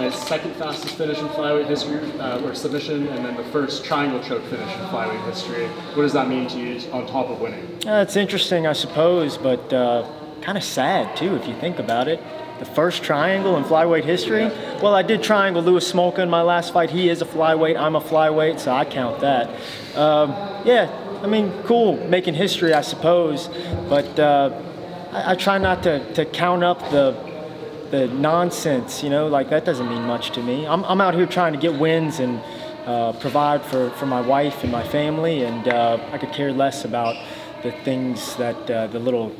tonight's second fastest finish in flyweight history, or submission, and then the first triangle choke finish in flyweight history. What does that mean to you on top of winning? It's interesting, I suppose, but kind of sad too if you think about it. The first triangle in flyweight history. Well, I did triangle Louis Smolka in my last fight. He is a flyweight, I'm a flyweight, so I count that. I mean, cool, making history, I suppose, but I try not to count up the nonsense, you know, like that doesn't mean much to me. I'm out here trying to get wins and provide for my wife and my family, and I could care less about the things that, the little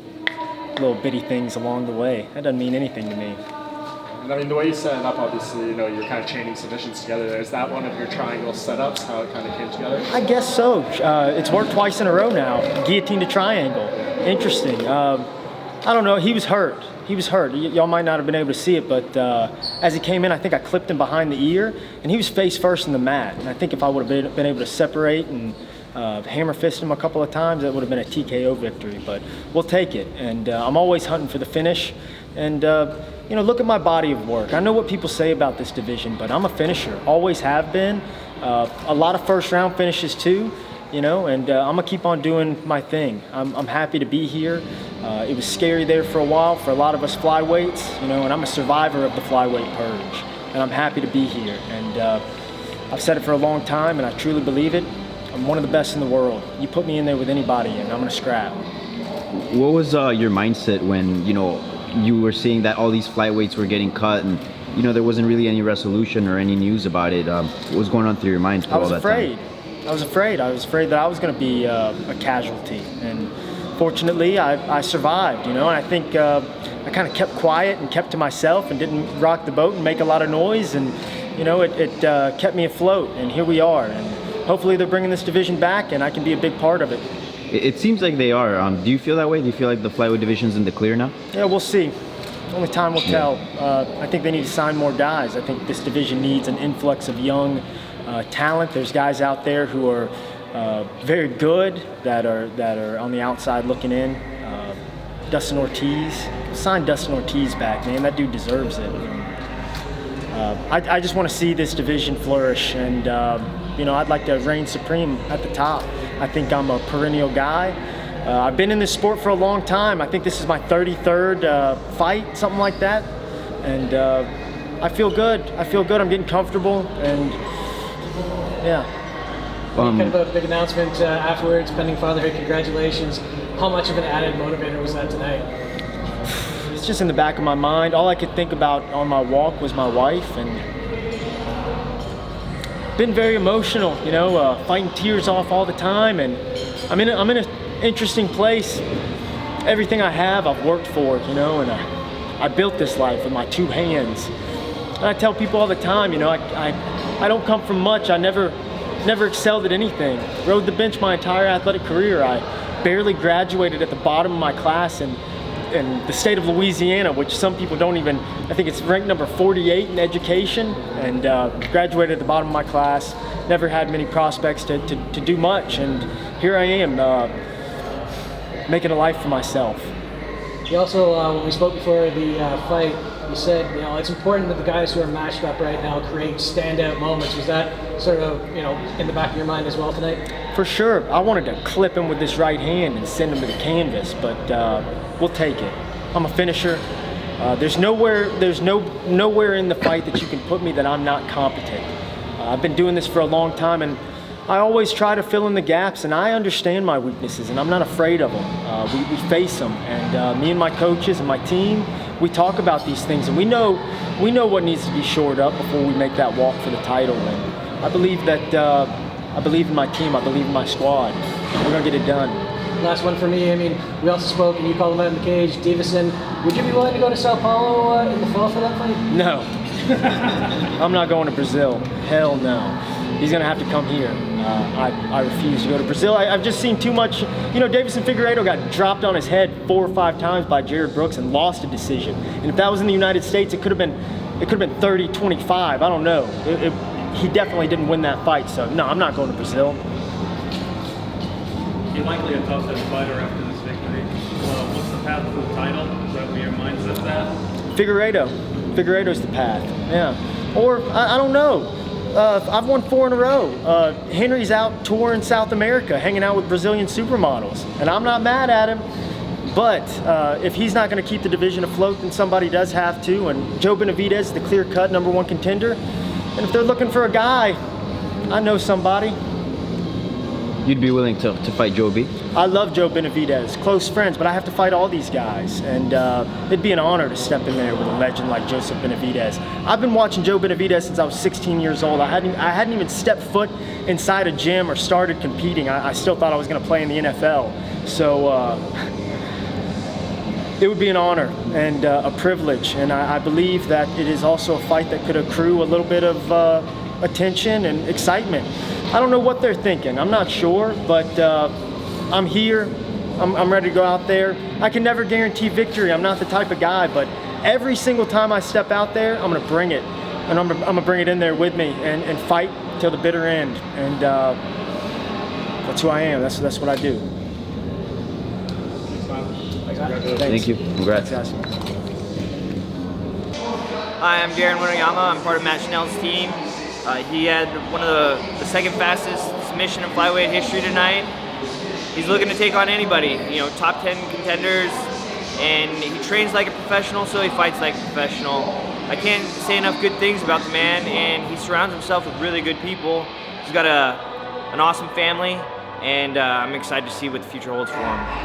bitty things along the way. That doesn't mean anything to me. And I mean, the way you set it up, obviously, you know, you're kind of chaining submissions together. Is that one of your triangle setups, how it kind of came together? I guess so. It's worked twice in a row now. Guillotine to triangle. Interesting. I don't know. He was hurt. Y'all might not have been able to see it, but as he came in, I think I clipped him behind the ear, and he was face first in the mat. And I think if I would have been able to separate and hammer fist him a couple of times, that would have been a TKO victory. But we'll take it. And I'm always hunting for the finish. And you know, look at my body of work. I know what people say about this division, but I'm a finisher. Always have been. A lot of first round finishes too. You know, and I'm gonna keep on doing my thing. I'm happy to be here. It was scary there for a while for a lot of us flyweights, you know, and I'm a survivor of the flyweight purge, and I'm happy to be here. And I've said it for a long time, and I truly believe it. I'm one of the best in the world. You put me in there with anybody, and I'm gonna scrap. What was your mindset when, you know, you were seeing that all these flyweights were getting cut, and you know there wasn't really any resolution or any news about it? What was going on through your mind for all that time? I was afraid that I was going to be a casualty, and fortunately I survived, you know, and I think I kind of kept quiet and kept to myself and didn't rock the boat and make a lot of noise, and you know, it kept me afloat, and here we are, and hopefully they're bringing this division back and I can be a big part of it. It seems like they are. Do you feel that way? Do you feel like the flyweight division's in the clear now? Yeah, we'll see. Only time will tell. I think they need to sign more guys. I think this division needs an influx of young talent. There's guys out there who are very good that are on the outside looking in. Dustin Ortiz, sign Dustin Ortiz back, man. That dude deserves it. I just want to see this division flourish, and you know, I'd like to reign supreme at the top. I think I'm a perennial guy. I've been in this sport for a long time. I think this is my 33rd fight, something like that, and I feel good. I'm getting comfortable, and yeah. Kind of a big announcement afterwards, pending fatherhood. Congratulations. How much of an added motivator was that tonight? It's just in the back of my mind. All I could think about on my walk was my wife, and been very emotional, you know, fighting tears off all the time, and I'm in an interesting place. Everything I have, I've worked for, you know, and I built this life with my two hands. And I tell people all the time, you know, I don't come from much. I never excelled at anything. Rode the bench my entire athletic career. I barely graduated at the bottom of my class in the state of Louisiana, which some people don't even, I think it's ranked number 48 in education, and graduated at the bottom of my class. Never had many prospects to do much, and here I am making a life for myself. You also, when we spoke before the fight, you said, you know, it's important that the guys who are matched up right now create standout moments. Was that sort of, you know, in the back of your mind as well tonight? For sure. I wanted to clip him with this right hand and send him to the canvas, but we'll take it. I'm a finisher. There's nowhere in the fight that you can put me that I'm not competent. I've been doing this for a long time, and I always try to fill in the gaps, and I understand my weaknesses, and I'm not afraid of them. We face them, and me and my coaches and my team, we talk about these things, and we know what needs to be shored up before we make that walk for the title. And I believe that I believe in my team. I believe in my squad. We're gonna get it done. Last one for me. I mean, we also spoke, and you called him out in the cage, Davison. Would you be willing to go to Sao Paulo in the fall for that fight? No. I'm not going to Brazil. Hell no. He's going to have to come here. I refuse to go to Brazil. I've just seen too much. You know, Davison Figueiredo got dropped on his head 4 or 5 times by Jared Brooks and lost a decision. And if that was in the United States, it could have been 30-25. I don't know. He definitely didn't win that fight. So no, I'm not going to Brazil. You're likely a top-10 fighter after this victory. What's the path to the title? Is that where your mindset's at? Figueiredo's the path. Yeah. Or I don't know. I've won 4 in a row. Henry's out touring South America, hanging out with Brazilian supermodels, and I'm not mad at him. But if he's not going to keep the division afloat, then somebody does have to. And Joe Benavidez is the clear-cut #1 contender. And if they're looking for a guy, I know somebody. You'd be willing to fight Joe B? I love Joe Benavidez, close friends, but I have to fight all these guys. And it'd be an honor to step in there with a legend like Joseph Benavidez. I've been watching Joe Benavidez since I was 16 years old. I hadn't even stepped foot inside a gym or started competing. I still thought I was going to play in the NFL. So it would be an honor and a privilege. And I believe that it is also a fight that could accrue a little bit of attention and excitement. I don't know what they're thinking. I'm not sure, but I'm here. I'm ready to go out there. I can never guarantee victory. I'm not the type of guy, but every single time I step out there, I'm gonna bring it. And I'm gonna bring it in there with me and fight till the bitter end. And that's who I am. That's what I do. Thank you. Congrats. Thanks, guys. Hi, I'm Darren Winteriyama. I'm part of Matt Schnell's team. He had one of the second fastest submission in flyweight history tonight. He's looking to take on anybody, you know, top 10 contenders, and he trains like a professional, so he fights like a professional. I can't say enough good things about the man, and he surrounds himself with really good people. He's got an awesome family, and I'm excited to see what the future holds for him.